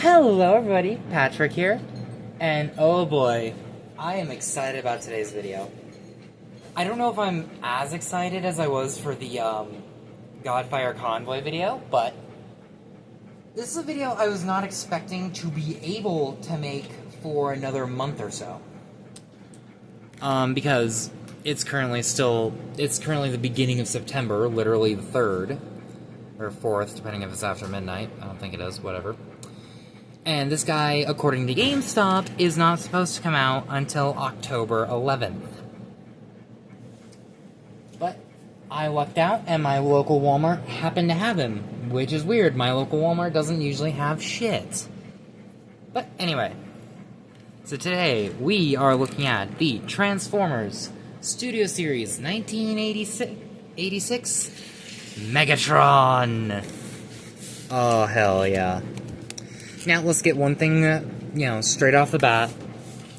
Hello everybody, Patrick here, and oh boy, I am excited about today's video. I don't know if I'm as excited as I was for the Godfire Convoy video, but this is a video I was not expecting to be able to make for another month or so. Because it's currently the beginning of September, literally the 3rd, or 4th, depending if it's after midnight. I don't think it is, whatever. And this guy, according to GameStop, is not supposed to come out until October 11th. But I lucked out, and my local Walmart happened to have him, which is weird. My local Walmart doesn't usually have shit. But anyway, so today we are looking at the Transformers Studio Series 1986 Megatron. Oh, hell yeah. Now, let's get one thing, straight off the bat.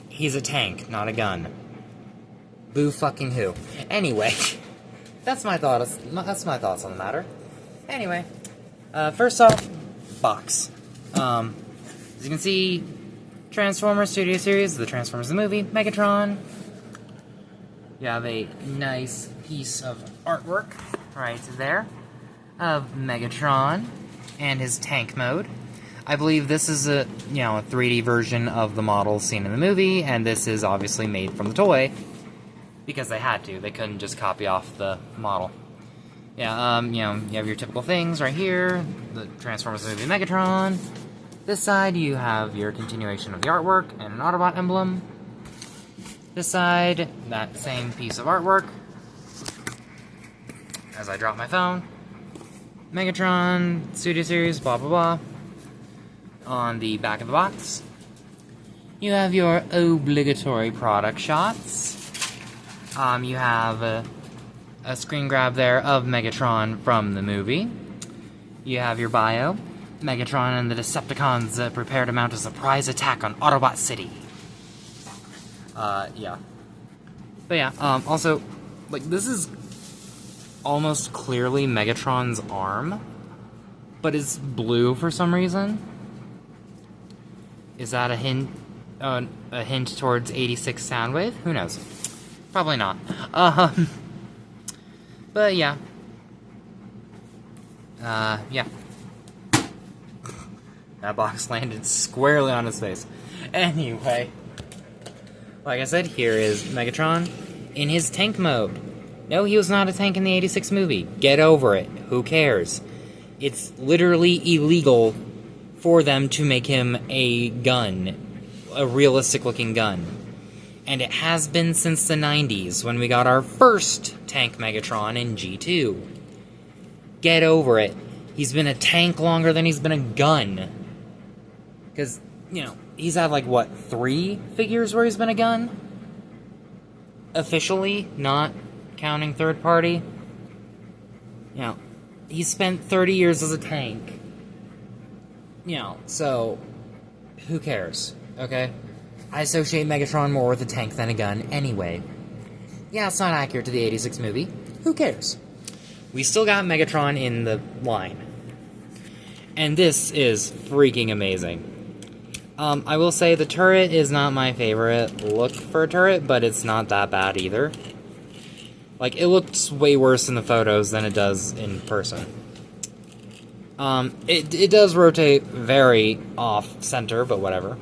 He's a tank, not a gun. Boo fucking who. Anyway, that's my thoughts on the matter. Anyway, first off, box. As you can see, Transformers Studio Series, the Transformers the movie, Megatron. You have a nice piece of artwork right there of Megatron and his tank mode. I believe this is a 3D version of the model seen in the movie, and this is obviously made from the toy, because they had to. They couldn't just copy off the model. Yeah, you have your typical things right here, the Transformers movie Megatron. This side, you have your continuation of the artwork and an Autobot emblem. This side, that same piece of artwork. As I drop my phone. Megatron, Studio Series, blah blah blah. On the back of the box, you have your obligatory product shots. You have a screen grab there of Megatron from the movie. You have your bio. Megatron and the Decepticons prepare to mount a surprise attack on Autobot City. Yeah. But yeah, also, this is almost clearly Megatron's arm, but it's blue for some reason. Is that a hint towards 86 Soundwave? Who knows? Probably not. But yeah. Yeah. That box landed squarely on his face. Anyway. Like I said, here is Megatron in his tank mode. No, he was not a tank in the 86 movie. Get over it. Who cares? It's literally illegal for them to make him a gun, a realistic-looking gun. And it has been since the 90s, when we got our first tank Megatron in G2. Get over it. He's been a tank longer than he's been a gun. Because, he's had, 3 figures where he's been a gun? Officially, not counting third party. He spent 30 years as a tank. So, who cares, okay? I associate Megatron more with a tank than a gun anyway. Yeah, it's not accurate to the 86 movie. Who cares? We still got Megatron in the line. And this is freaking amazing. I will say the turret is not my favorite look for a turret, but it's not that bad either. It looks way worse in the photos than it does in person. It does rotate very off-center, but whatever.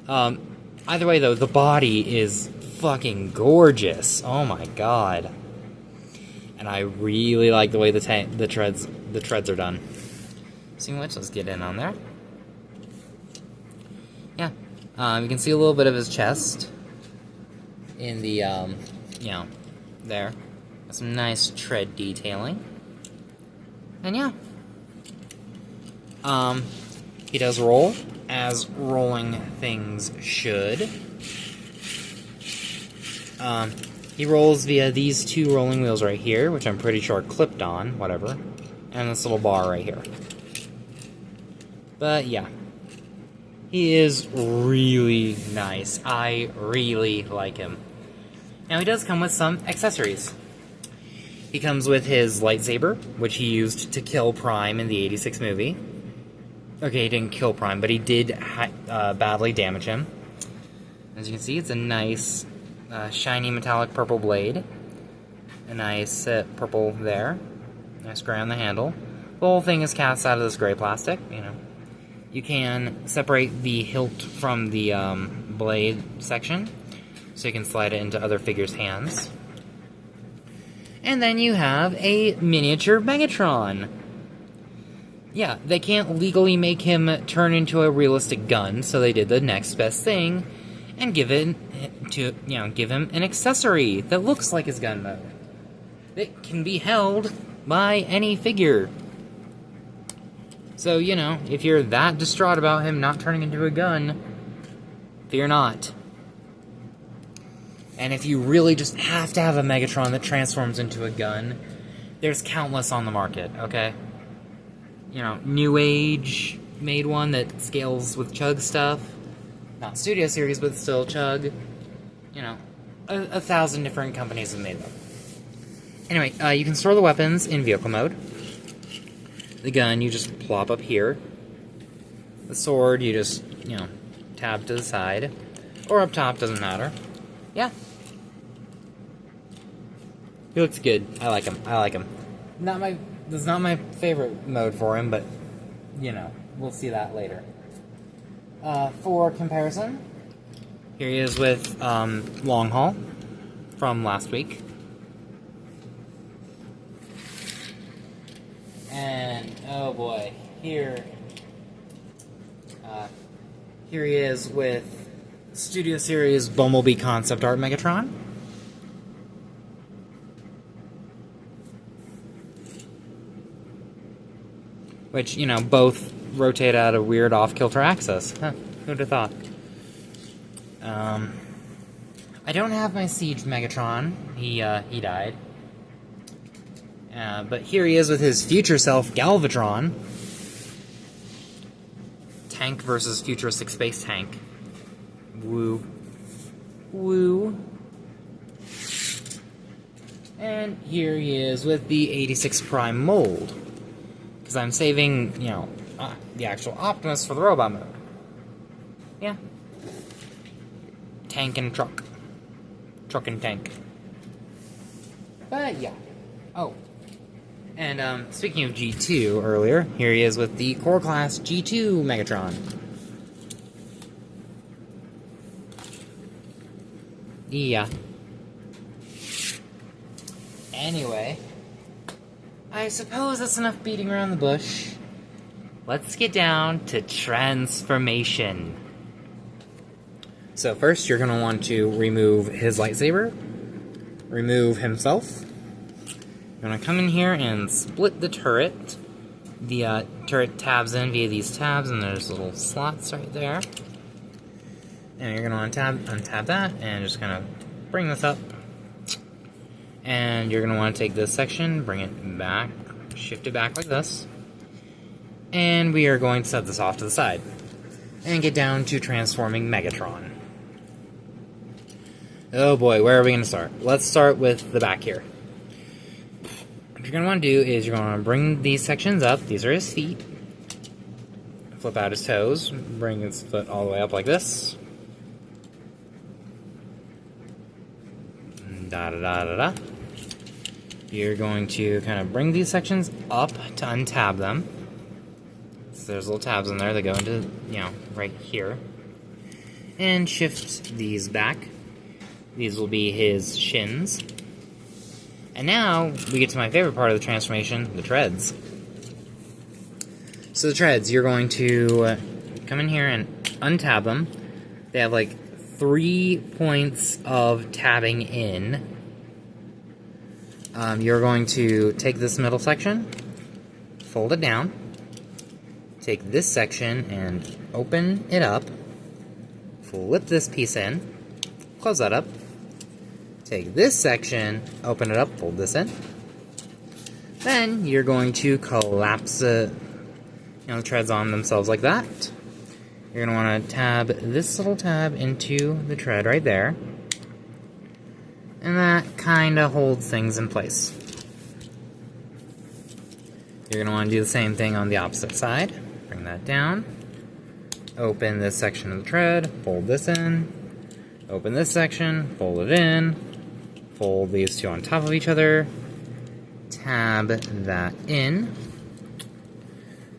Either way, though, the body is fucking gorgeous. Oh my god. And I really like the way the treads are done. Seeing which, let's get in on there. Yeah. You can see a little bit of his chest in the, there. Got some nice tread detailing. And yeah. He does roll, as rolling things should. He rolls via these 2 rolling wheels right here, which I'm pretty sure are clipped on, whatever. And this little bar right here. But yeah. He is really nice. I really like him. Now he does come with some accessories. He comes with his lightsaber, which he used to kill Prime in the 86 movie. Okay, he didn't kill Prime, but he did badly damage him. As you can see, it's a nice, shiny metallic purple blade. A nice purple there. Nice gray on the handle. The whole thing is cast out of this gray plastic, you know. You can separate the hilt from the blade section, so you can slide it into other figures' hands. And then you have a miniature Megatron. Yeah, they can't legally make him turn into a realistic gun, so they did the next best thing and give him an accessory that looks like his gun mode. It can be held by any figure. So, you know, if you're that distraught about him not turning into a gun, fear not. And if you really just have to have a Megatron that transforms into a gun, there's countless on the market, okay? You know, New Age made one that scales with Chug stuff. Not Studio Series, but still Chug. You know, 1,000 different companies have made them. Anyway, you can store the weapons in vehicle mode. The gun, you just plop up here. The sword, you just, you know, tab to the side. Or up top, doesn't matter. Yeah. He looks good. I like him. I like him. This is not my favorite mode for him, but, you know, we'll see that later. For comparison, here he is with Long Haul from last week. And, oh boy, here he is with Studio Series Bumblebee Concept Art Megatron. Which, you know, both rotate at a weird off-kilter axis. Huh, who'd have thought? I don't have my Siege Megatron. He died. But here he is with his future self, Galvatron. Tank versus futuristic space tank. Woo. Woo. And here he is with the 86 Prime mold. Because I'm saving, you know, the actual Optimus for the robot mode. Yeah. Tank and truck. Truck and tank. But, yeah. Oh. And, speaking of G2 earlier, here he is with the Core Class G2 Megatron. Yeah. Anyway, I suppose that's enough beating around the bush. Let's get down to transformation. So first, you're going to want to remove his lightsaber, remove himself. You're going to come in here and split the turret. The turret tabs in via these tabs, and there's little slots right there. And you're going to untap that, and just kind of bring this up. And you're going to want to take this section, bring it back, shift it back like this. And we are going to set this off to the side. And get down to transforming Megatron. Oh boy, where are we going to start? Let's start with the back here. What you're going to want to do is you're going to bring these sections up. These are his feet. Flip out his toes. Bring his foot all the way up like this. Da-da-da-da-da. You're going to kind of bring these sections up to untab them. So there's little tabs in there that go into, you know, right here. And shift these back. These will be his shins. And now, we get to my favorite part of the transformation, the treads. So the treads, you're going to come in here and untab them. They have like 3 points of tabbing in. You're going to take this middle section, fold it down, take this section and open it up, flip this piece in, close that up, take this section, open it up, fold this in. Then you're going to collapse the treads on themselves like that. You're going to want to tab this little tab into the tread right there. And that kind of holds things in place. You're going to want to do the same thing on the opposite side. Bring that down. Open this section of the tread, fold this in. Open this section, fold it in. Fold these two on top of each other. Tab that in.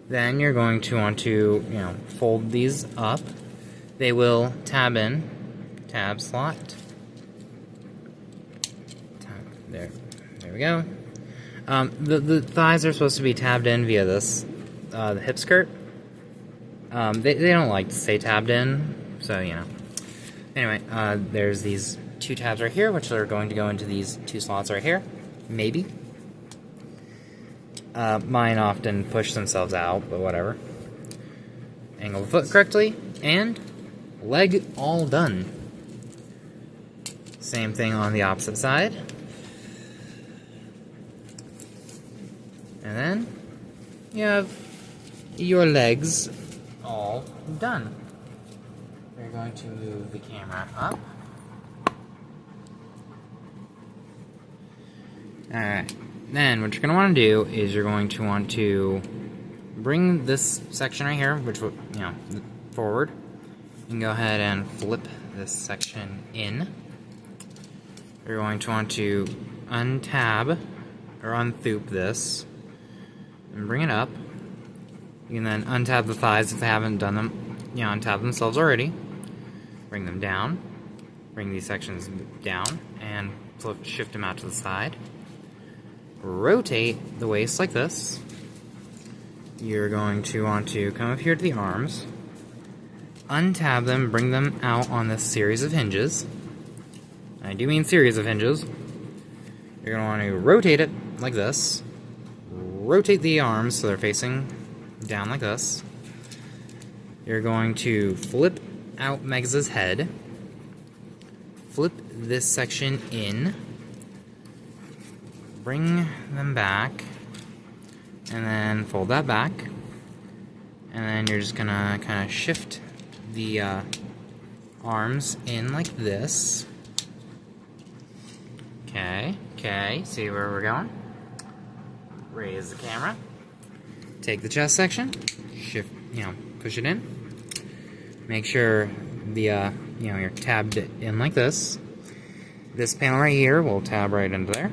Then you're going to want to, fold these up. They will tab in. Tab slot. There we go. The thighs are supposed to be tabbed in via this, the hip skirt. They don't like to stay tabbed in, so, Anyway, there's these two tabs right here, which are going to go into these two slots right here. Maybe. Mine often push themselves out, but whatever. Angle the foot correctly, and leg all done. Same thing on the opposite side. And then you have your legs all done. We're going to move the camera up. Alright, then what you're going to want to do is you're going to want to bring this section right here, which will, forward, and go ahead and flip this section in. You're going to want to untab or unthoop this and bring it up. You can then untab the thighs if they haven't done them, untab themselves already. Bring them down. Bring these sections down and shift them out to the side. Rotate the waist like this. You're going to want to come up here to the arms, untab them, bring them out on this series of hinges. I do mean series of hinges. You're going to want to rotate it like this. Rotate the arms so they're facing down like this. You're going to flip out Meg's head. Flip this section in. Bring them back. And then fold that back. And then you're just going to kind of shift the arms in like this. Okay, see where we're going? Raise the camera. Take the chest section. Shift, push it in. Make sure the, you're tabbed in like this. This panel right here will tab right into there.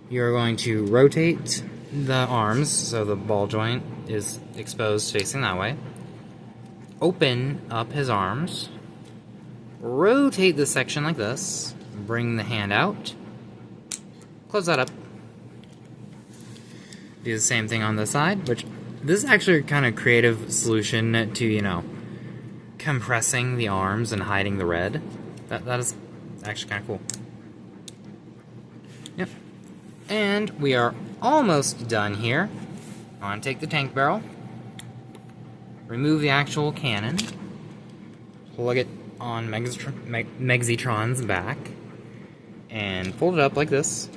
You're going to rotate the arms so the ball joint is exposed facing that way. Open up his arms. Rotate this section like this. Bring the hand out. Close that up. Do the same thing on this side, which this is actually a kind of creative solution to, compressing the arms and hiding the red. That is actually kind of cool. Yep. And we are almost done here. I want to take the tank barrel, remove the actual cannon, plug it on Megatron's back, and fold it up like this.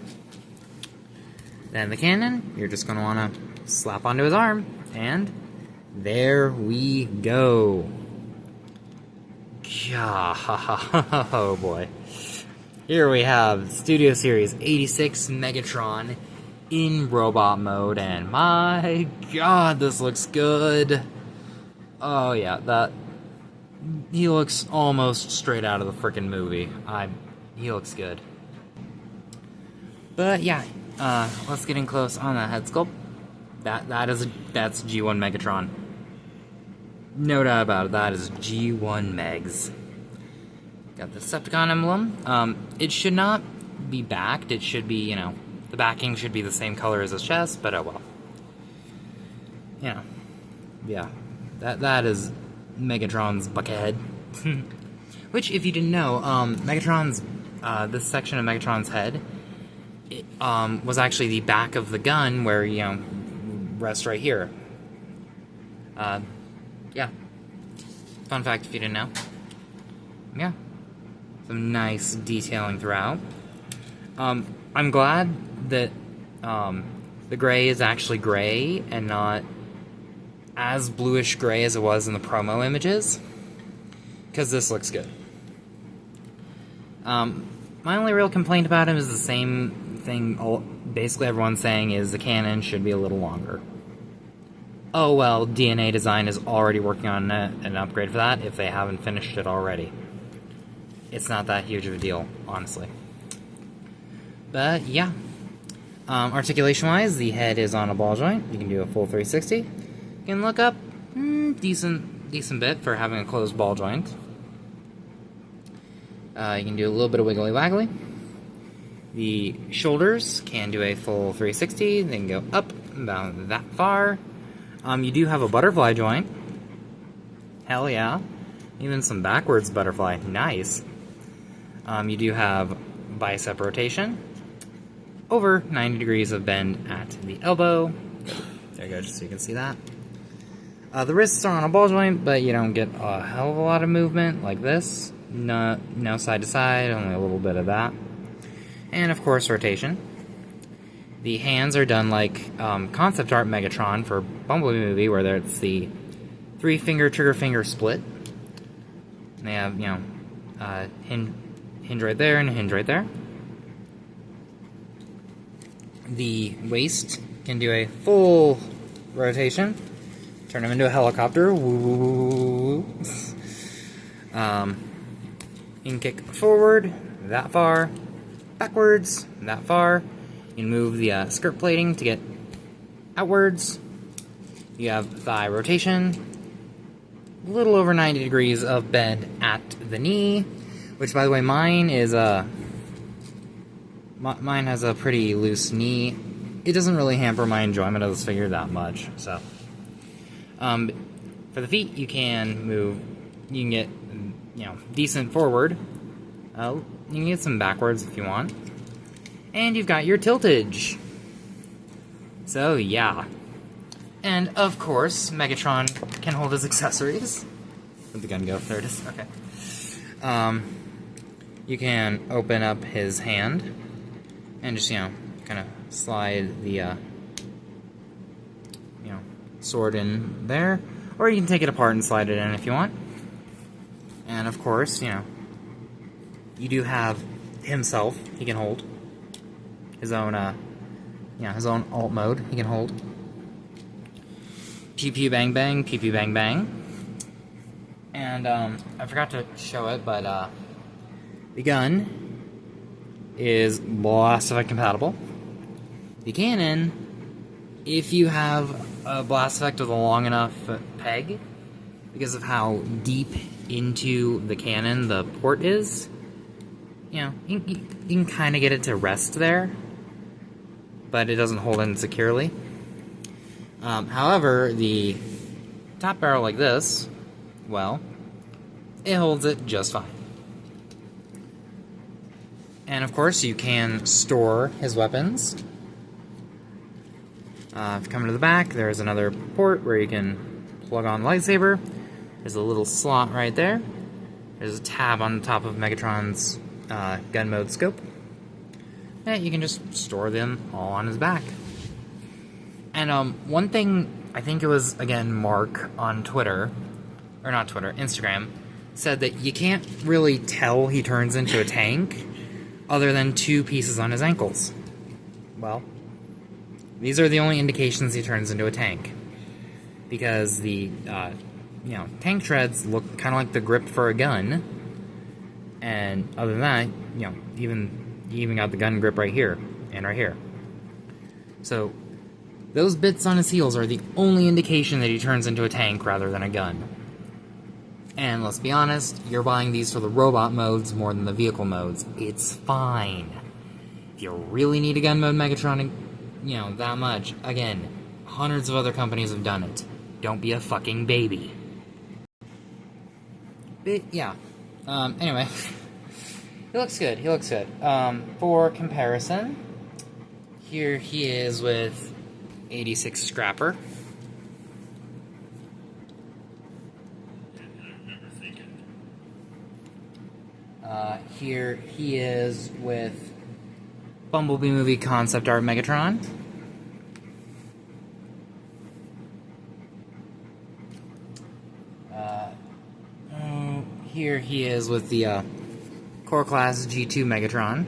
Then the cannon, you're just going to want to slap onto his arm, and there we go. Oh boy. Here we have Studio Series 86 Megatron in robot mode, and my god, this looks good. Oh yeah, he looks almost straight out of the frickin' movie. He looks good. But yeah, let's get in close on the head sculpt. That's G1 Megatron. No doubt about it, that is G1 Megs. Got the Decepticon emblem. It should not be backed. It should be, the backing should be the same color as his chest, but oh well. Yeah. That is Megatron's buckethead. Which, if you didn't know, Megatron's, this section of Megatron's head, it, was actually the back of the gun where, rests right here. Yeah. Fun fact if you didn't know. Yeah. Some nice detailing throughout. I'm glad that, the gray is actually gray and not as bluish gray as it was in the promo images, because this looks good. My only real complaint about him is the same thing basically everyone's saying, is the cannon should be a little longer. oh well, DNA Design is already working on an upgrade for that if they haven't finished it already. It's not that huge of a deal, honestly. But yeah. Articulation-wise, the head is on a ball joint. You can do a full 360. You can look up decent bit for having a closed ball joint. You can do a little bit of wiggly-waggly. The shoulders can do a full 360. They can go up about that far. You do have a butterfly joint. Hell yeah. Even some backwards butterfly. Nice. You do have bicep rotation. Over 90 degrees of bend at the elbow. There you go, just so you can see that. The wrists are on a ball joint, but you don't get a hell of a lot of movement like this. No side to side, only a little bit of that. And of course, rotation. The hands are done like concept art Megatron for Bumblebee movie, where it's the 3-finger trigger finger split. And they have, hinge right there and a hinge right there. The waist can do a full rotation. Turn him into a helicopter. Woo. You can kick forward that far, backwards that far. You can move the skirt plating to get outwards. You have thigh rotation. A little over 90 degrees of bend at the knee, which, by the way, mine is mine has a pretty loose knee. It doesn't really hamper my enjoyment of this figure that much. So, for the feet, you can move. You can get, decent forward. You can get some backwards if you want. And you've got your tiltage. So yeah. And of course, Megatron can hold his accessories. Where'd the gun go? There it is. Okay. You can open up his hand and just, kind of slide the, sword in there. Or you can take it apart and slide it in if you want. And of course, you do have himself he can hold. His own, his own alt mode he can hold. Pew pew bang bang, pew pew bang bang. And, I forgot to show it, but, the gun is blast effect compatible. The cannon, if you have a blast effect with a long enough peg, because of how deep into the cannon the port is, you can kind of get it to rest there, but it doesn't hold in securely. However, the top barrel like this, well, it holds it just fine. And of course, you can store his weapons. If you come to the back, there's another port where you can plug on the lightsaber. There's a little slot right there. There's a tab on the top of Megatron's gun mode scope. And you can just store them all on his back. And one thing, I think it was, again, Mark on Twitter, or not Twitter, Instagram, said that you can't really tell he turns into a tank other than 2 pieces on his ankles. Well, these are the only indications he turns into a tank. Because the, tank treads look kind of like the grip for a gun. And other than that, you even got the gun grip right here and right here. So, those bits on his heels are the only indication that he turns into a tank rather than a gun. And let's be honest, you're buying these for the robot modes more than the vehicle modes. It's fine. If you really need a gun mode Megatron, that much, again, hundreds of other companies have done it. Don't be a fucking baby. But, yeah. Anyway. He looks good, for comparison, here he is with 86 Scrapper. Here he is with Bumblebee movie concept art Megatron. Here he is with the Core Class G2 Megatron.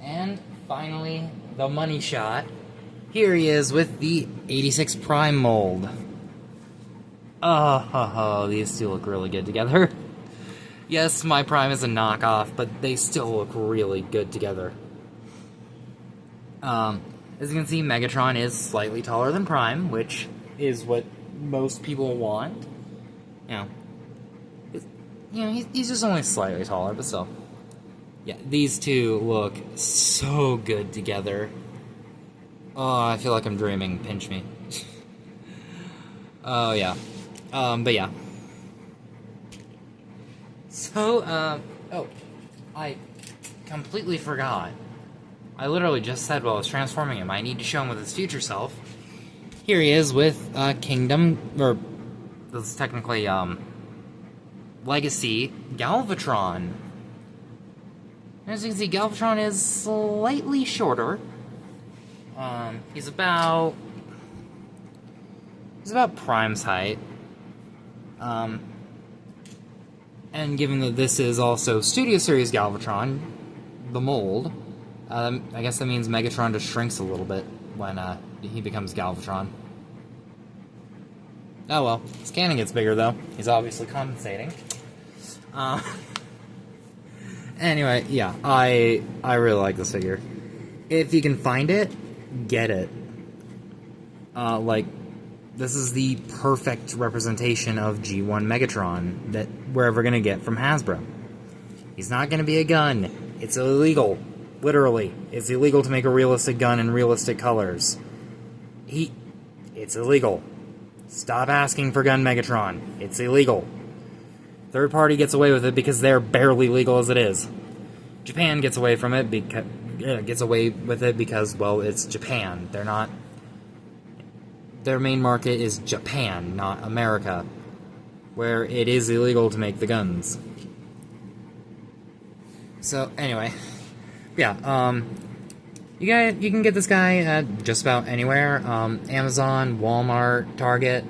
And finally, the money shot. Here he is with the 86 Prime mold. Oh, these two look really good together. Yes, my Prime is a knockoff, but they still look really good together. As you can see, Megatron is slightly taller than Prime, which is what most people want. He's just only slightly taller, but still. Yeah, these two look so good together. Oh, I feel like I'm dreaming. Pinch me. Oh, yeah. But yeah. So, oh, I completely forgot. I literally just said while I was transforming him, I need to show him with his future self. Here he is with, Kingdom, or, this is technically, Legacy Galvatron. As you can see, Galvatron is slightly shorter. He's about Prime's height. And given that this is also Studio Series Galvatron, the mold, I guess that means Megatron just shrinks a little bit when he becomes Galvatron. Oh well, his cannon gets bigger though. He's obviously compensating. Anyway, yeah, I really like this figure. If you can find it, get it. This is the perfect representation of G1 Megatron that we're ever gonna get from Hasbro. He's not gonna be a gun. It's illegal. Literally. It's illegal to make a realistic gun in realistic colors. It's illegal. Stop asking for gun Megatron. It's illegal. Third party gets away with it because they're barely legal as it is. Japan gets away from it because, well, it's Japan. Their main market is Japan, not America, where it is illegal to make the guns. So, anyway, yeah, you can get this guy at just about anywhere, Amazon, Walmart, Target,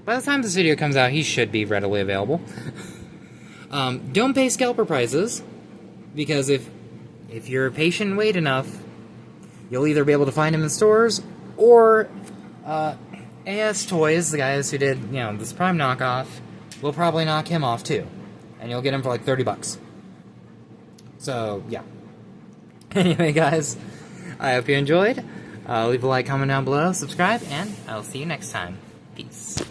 by the time this video comes out, he should be readily available. Don't pay scalper prices, because if you're patient and wait enough, you'll either be able to find him in stores, or AS Toys, the guys who did, this Prime knockoff, will probably knock him off too. And you'll get him for like $30. So, yeah. Anyway, guys, I hope you enjoyed. Leave a like, comment down below, subscribe, and I'll see you next time. Peace.